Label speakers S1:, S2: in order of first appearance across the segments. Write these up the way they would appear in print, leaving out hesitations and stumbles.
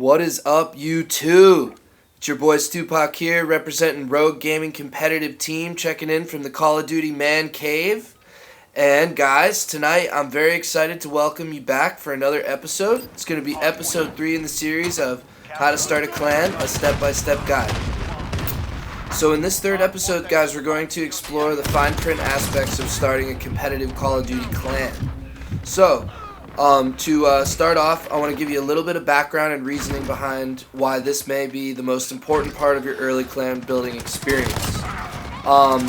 S1: What is up, you two? It's your boy Stupak here, representing Rogue Gaming Competitive Team, checking in from the Call of Duty Man Cave. And guys, tonight I'm very excited to welcome you back for another episode. It's going to be episode 3 in the series of How to Start a Clan, a step-by-step guide. So in this third episode, guys, we're going to explore the fine print aspects of starting a competitive Call of Duty clan. So, to start off, I want to give you a little bit of background and reasoning behind why this may be the most important part of your early clan building experience. How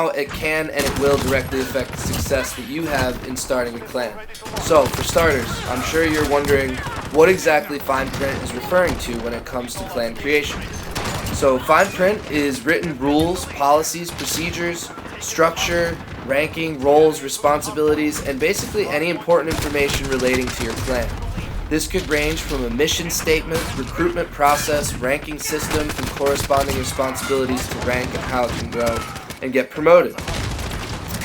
S1: it can and it will directly affect the success that you have in starting a clan. So, for starters, I'm sure you're wondering what exactly fine print is referring to when it comes to clan creation. So, fine print is written rules, policies, procedures, structure, ranking, roles, responsibilities, and basically any important information relating to your clan. This could range from a mission statement, recruitment process, ranking system, and corresponding responsibilities to rank and how it can grow and get promoted.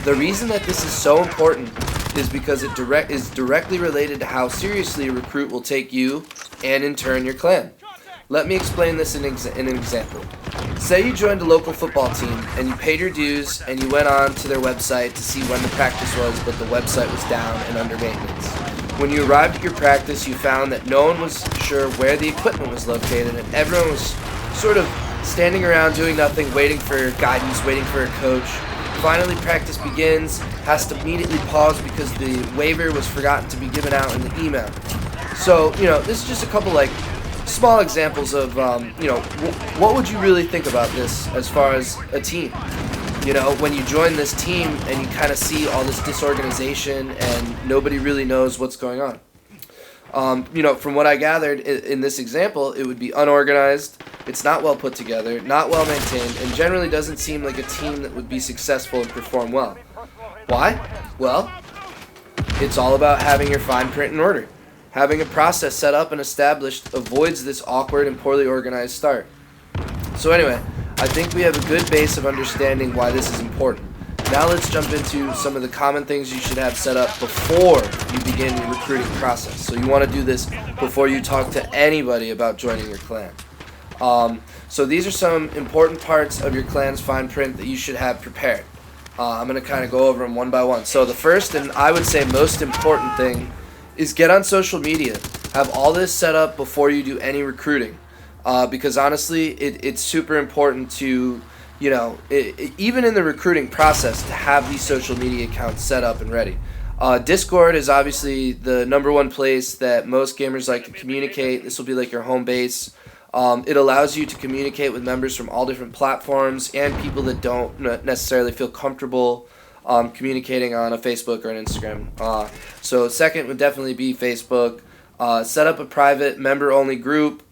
S1: The reason that this is so important is because it is directly related to how seriously a recruit will take you and in turn your clan. Let me explain this in an example. Say you joined a local football team and you paid your dues and you went on to their website to see when the practice was, but the website was down and under maintenance. When you arrived at your practice, you found that no one was sure where the equipment was located and everyone was sort of standing around doing nothing, waiting for guidance, waiting for a coach. Finally, practice begins, has to immediately pause because the waiver was forgotten to be given out in the email. So, this is just a couple small examples of, what would you really think about this as far as a team? When you join this team and you kind of see all this disorganization and nobody really knows what's going on. From what I gathered in this example, it would be unorganized, it's not well put together, not well maintained, and generally doesn't seem like a team that would be successful and perform well. Why? Well, it's all about having your fine print in order. Having a process set up and established avoids this awkward and poorly organized start. So anyway, I think we have a good base of understanding why this is important. Now let's jump into some of the common things you should have set up before you begin your recruiting process. So you want to do this before you talk to anybody about joining your clan. So these are some important parts of your clan's fine print that you should have prepared. I'm going to kind of go over them one by one. So the first and I would say most important thing is get on social media. Have all this set up before you do any recruiting. Because honestly, it's super important to, even in the recruiting process, to have these social media accounts set up and ready. Discord is obviously the number one place that most gamers like to communicate. This will be like your home base. It allows you to communicate with members from all different platforms and people that don't necessarily feel comfortable communicating on a Facebook or an Instagram. So second would definitely be Facebook. Set up a private member-only group.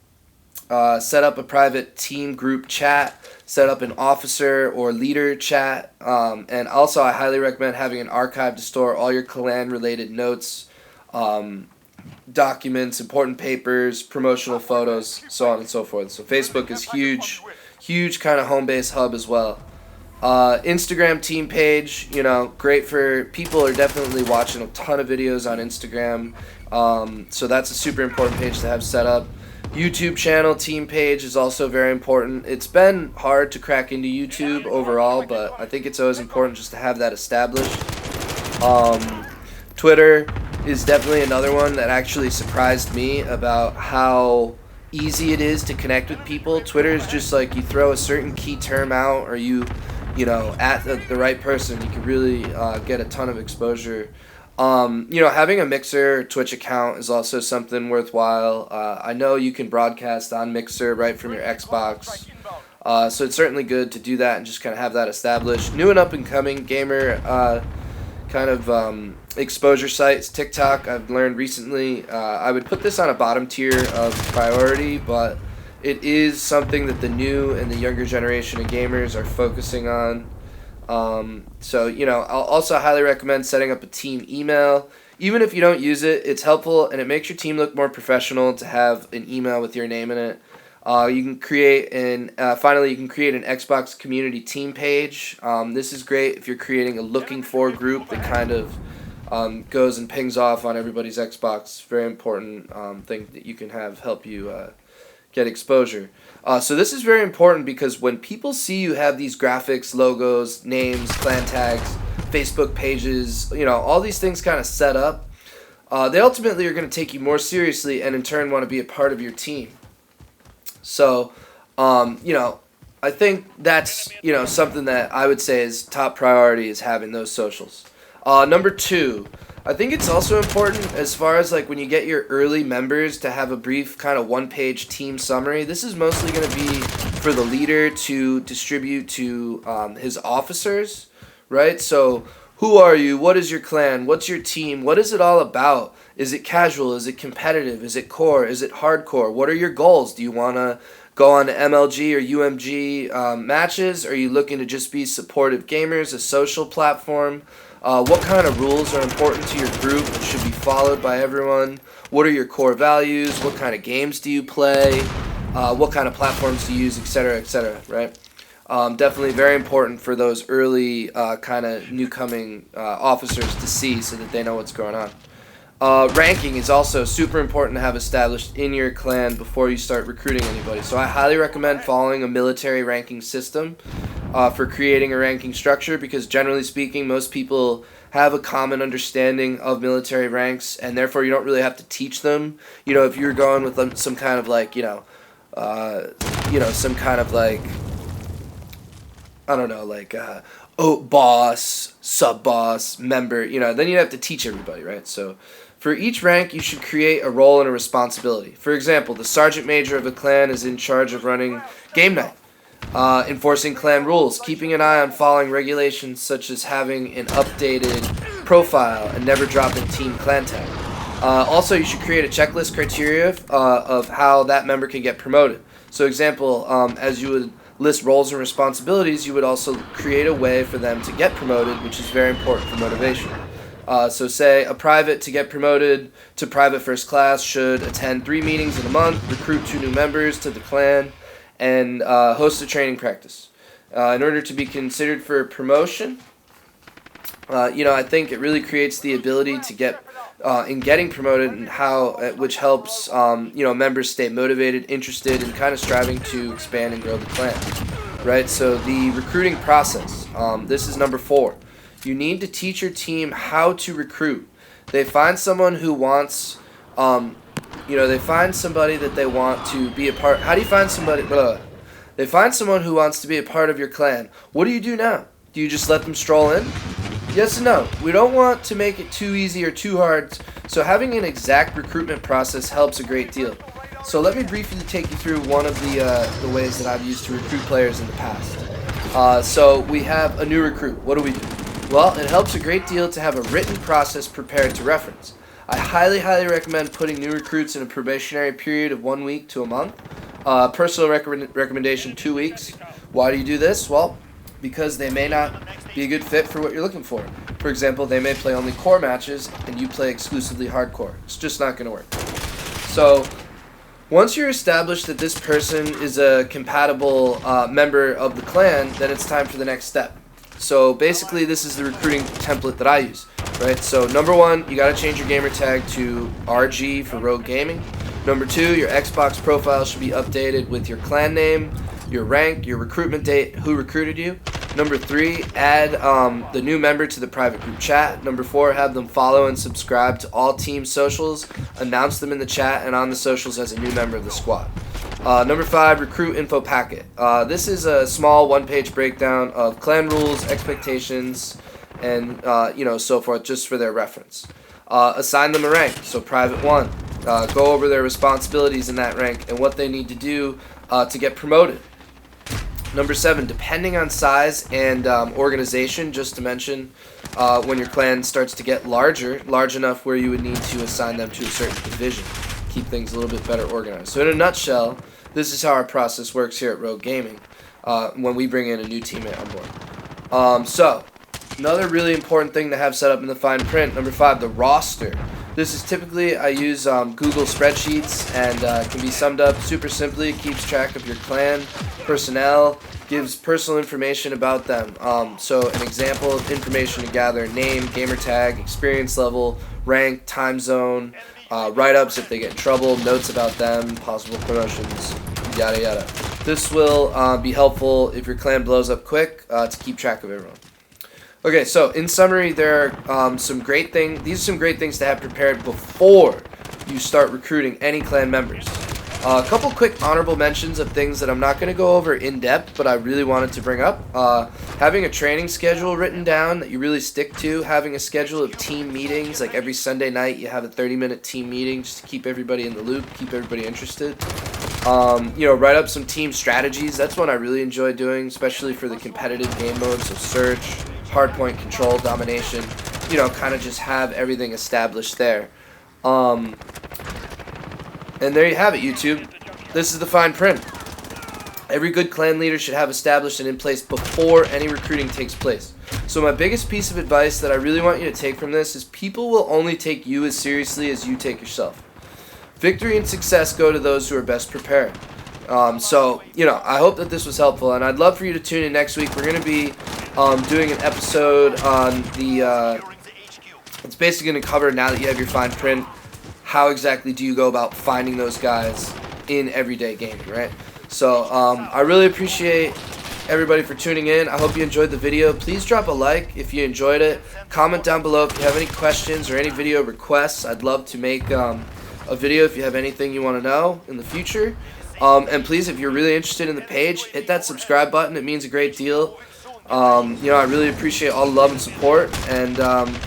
S1: Set up a private team group chat. Set up an officer or leader chat. And also I highly recommend having an archive to store all your clan-related notes, documents, important papers, promotional photos, so on and so forth. So Facebook is huge kind of home base hub as well. Instagram team page, great for people are definitely watching a ton of videos on Instagram. So that's a super important page to have set up. YouTube channel team page is also very important. It's been hard to crack into YouTube overall, but I think it's always important just to have that established. Twitter is definitely another one that actually surprised me about how easy it is to connect with people. Twitter is just like you throw a certain key term out or at the right person, you can really get a ton of exposure. Having a Mixer or Twitch account is also something worthwhile. I know you can broadcast on Mixer right from your Xbox, so it's certainly good to do that and just kind of have that established. New and up-and-coming gamer exposure sites, TikTok, I've learned recently. I would put this on a bottom tier of priority, but it is something that the new and the younger generation of gamers are focusing on. I'll also highly recommend setting up a team email. Even if you don't use it, it's helpful and it makes your team look more professional to have an email with your name in it. You can create an Xbox community team page. This is great if you're creating a looking for group that kind of goes and pings off on everybody's Xbox. Very important thing that you can have help you get exposure. So this is very important because when people see you have these graphics, logos, names, clan tags, Facebook pages, all these things kind of set up, they ultimately are going to take you more seriously and in turn want to be a part of your team. So, I think that's, something that I would say is top priority is having those socials. Number 2, I think it's also important as far as like when you get your early members to have a brief kind of one-page team summary. This is mostly going to be for the leader to distribute to his officers, right? So who are you? What is your clan? What's your team? What is it all about? Is it casual? Is it competitive? Is it core? Is it hardcore? What are your goals? Do you want to go on to MLG or UMG matches? Are you looking to just be supportive gamers, a social platform? What kind of rules are important to your group and should be followed by everyone? What are your core values? What kind of games do you play? What kind of platforms do you use, etc., right? Definitely very important for those early kind of newcoming officers to see so that they know what's going on. Ranking is also super important to have established in your clan before you start recruiting anybody. So I highly recommend following a military ranking system for creating a ranking structure because generally speaking, most people have a common understanding of military ranks and therefore you don't really have to teach them. If you're going with some kind of like, some kind of like, I don't know, like boss, sub-boss, member, then you have to teach everybody, right? So for each rank, you should create a role and a responsibility. For example, the sergeant major of a clan is in charge of running game night, enforcing clan rules, keeping an eye on following regulations such as having an updated profile and never dropping team clan tag. Also, you should create a checklist criteria of how that member can get promoted. So example, as you would list roles and responsibilities, you would also create a way for them to get promoted, which is very important for motivation. So say a private to get promoted to private first class should attend 3 meetings in a month, recruit 2 new members to the clan, and host a training practice. In order to be considered for promotion, I think it really creates the ability to get in getting promoted and which helps members stay motivated, interested, and kind of striving to expand and grow the clan. Right. So the recruiting process. This is number 4. You need to teach your team how to recruit. They find someone who wants, they find somebody that they want to be a part. How do you find somebody? They find someone who wants to be a part of your clan. What do you do now? Do you just let them stroll in? Yes and no. We don't want to make it too easy or too hard, so having an exact recruitment process helps a great deal. So let me briefly take you through one of the ways that I've used to recruit players in the past. So we have a new recruit. What do we do? Well, it helps a great deal to have a written process prepared to reference. I highly recommend putting new recruits in a probationary period of 1 week to a month. Personal recommendation, 2 weeks. Why do you do this? Well, because they may not be a good fit for what you're looking for. For example, they may play only core matches and you play exclusively hardcore. It's just not going to work. So once you're established that this person is a compatible member of the clan, then it's time for the next step. So basically, this is the recruiting template that I use, right? So number 1, you got to change your gamer tag to RG for Rogue Gaming. Number 2, your Xbox profile should be updated with your clan name, your rank, your recruitment date, who recruited you. Number 3, add the new member to the private group chat. Number 4, have them follow and subscribe to all team socials, announce them in the chat and on the socials as a new member of the squad. Number 5, recruit info packet. This is a small one-page breakdown of clan rules, expectations, and so forth, just for their reference. Assign them a rank, so private 1. Go over their responsibilities in that rank and what they need to do to get promoted. Number 7, depending on size and organization, just to mention, when your clan starts to get large enough where you would need to assign them to a certain division, keep things a little bit better organized. So in a nutshell, this is how our process works here at Rogue Gaming when we bring in a new teammate on board. So another really important thing to have set up in the fine print, number 5, the roster. This is typically, I use Google spreadsheets, and can be summed up super simply. It keeps track of your clan personnel, gives personal information about them. So an example of information to gather: name, gamer tag, experience level, rank, time zone, write-ups if they get in trouble, notes about them, possible promotions, yada yada. This will be helpful if your clan blows up quick to keep track of everyone. Okay, so in summary, there are some great things. These are some great things to have prepared before you start recruiting any clan members. A couple quick honorable mentions of things that I'm not going to go over in depth, but I really wanted to bring up. Having a training schedule written down that you really stick to. Having a schedule of team meetings, like every Sunday night you have a 30-minute team meeting just to keep everybody in the loop, keep everybody interested. Write up some team strategies. That's one I really enjoy doing, especially for the competitive game modes of search, hardpoint, control, domination. Kind of just have everything established there. And there you have it, YouTube. This is the fine print. Every good clan leader should have established and in place before any recruiting takes place. So my biggest piece of advice that I really want you to take from this is people will only take you as seriously as you take yourself. Victory and success go to those who are best prepared. I hope that this was helpful, and I'd love for you to tune in next week. We're going to be doing an episode on the, it's basically going to cover, now that you have your fine print, how exactly do you go about finding those guys in everyday gaming, right? So I really appreciate everybody for tuning in. I hope you enjoyed the video. Please drop a like if you enjoyed it. Comment down below if you have any questions or any video requests. I'd love to make a video if you have anything you want to know in the future. And please, if you're really interested in the page, hit that subscribe button. It means a great deal. I really appreciate all the love and support. And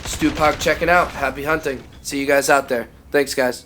S1: Stupak checking out. Happy hunting. See you guys out there. Thanks, guys.